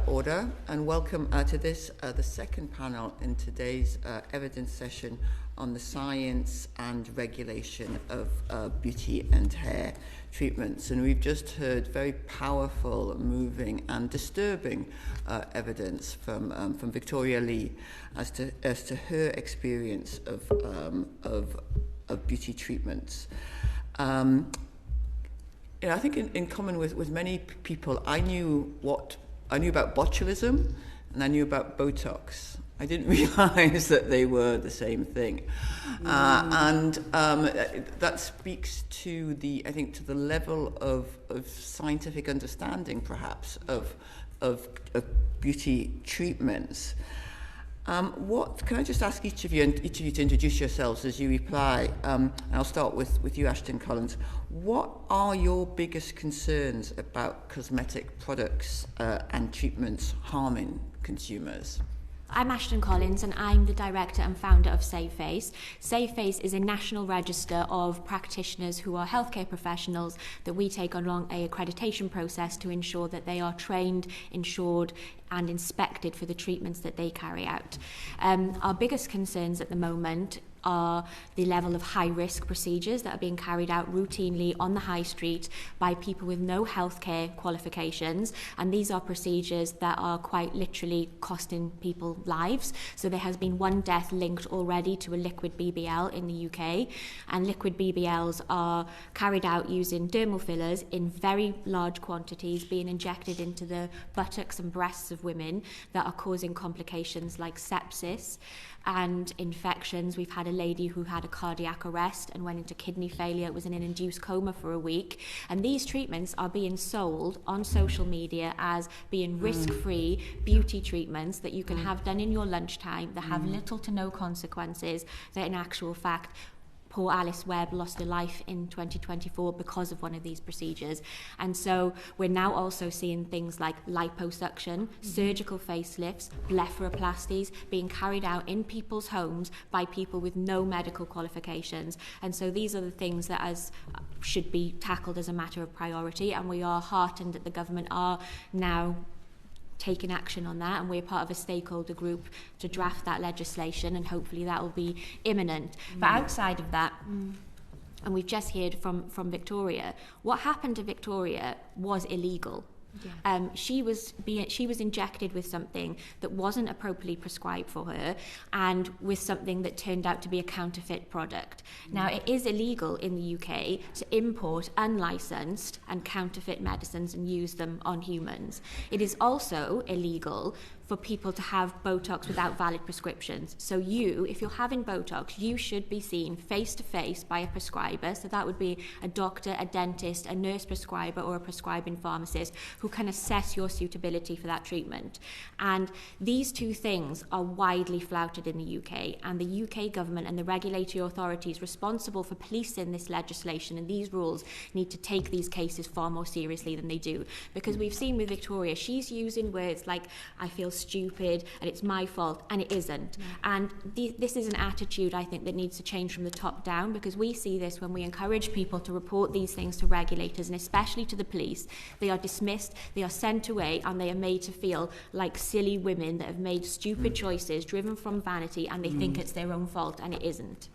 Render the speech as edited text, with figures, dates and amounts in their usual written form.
Order, and welcome to this, the second panel in today's evidence session on the science and regulation of beauty and hair treatments. And we've just heard very powerful, moving and disturbing evidence from Victoria Lee as to her experience of beauty treatments. I think in common with many people, I knew about botulism and I knew about Botox. I didn't realize that they were the same thing. And that speaks to the level of scientific understanding, perhaps, of beauty treatments. Can I just ask each of you to introduce yourselves as you reply? And I'll start with you, Ashton Collins. What are your biggest concerns about cosmetic products and treatments harming consumers? I'm Ashton Collins and I'm the director and founder of Save Face. Save Face is a national register of practitioners who are healthcare professionals that we take along a accreditation process to ensure that they are trained, insured and inspected for the treatments that they carry out. Our biggest concerns at the moment are the level of high-risk procedures that are being carried out routinely on the high street by people with no healthcare qualifications, and these are procedures that are quite literally costing people lives. So there has been one death linked already to a liquid BBL in the UK, and liquid BBLs are carried out using dermal fillers in very large quantities being injected into the buttocks and breasts of women that are causing complications like sepsis and infections. We've had a lady who had a cardiac arrest and went into kidney failure, was in an induced coma for a week. And these treatments are being sold on social media as being risk-free beauty treatments that you can have done in your lunchtime, that have little to no consequences, that in actual fact poor Alice Webb lost her life in 2024 because of one of these procedures. And so we're now also seeing things like liposuction, surgical facelifts, blepharoplasties being carried out in people's homes by people with no medical qualifications. And so these are the things that should be tackled as a matter of priority, and we are heartened that the government are now taking action on that, and we're part of a stakeholder group to draft that legislation, and hopefully that will be imminent. But outside of that, and we've just heard from Victoria, what happened to Victoria was illegal. Yeah. She was injected with something that wasn't appropriately prescribed for her, and with something that turned out to be a counterfeit product. Now, it is illegal in the UK to import unlicensed and counterfeit medicines and use them on humans. It is also illegal for people to have Botox without valid prescriptions. So if you're having Botox, you should be seen face-to-face by a prescriber. So that would be a doctor, a dentist, a nurse prescriber, or a prescribing pharmacist who can assess your suitability for that treatment. And these two things are widely flouted in the UK, and the UK government and the regulatory authorities responsible for policing this legislation and these rules need to take these cases far more seriously than they do. Because we've seen with Victoria, she's using words like, I feel stupid and it's my fault, and it isn't. And this is an attitude, I think, that needs to change from the top down, because we see this when we encourage people to report these things to regulators and especially to the police. They are dismissed, they are sent away, and they are made to feel like silly women that have made stupid choices driven from vanity, and they think it's their own fault, and it isn't.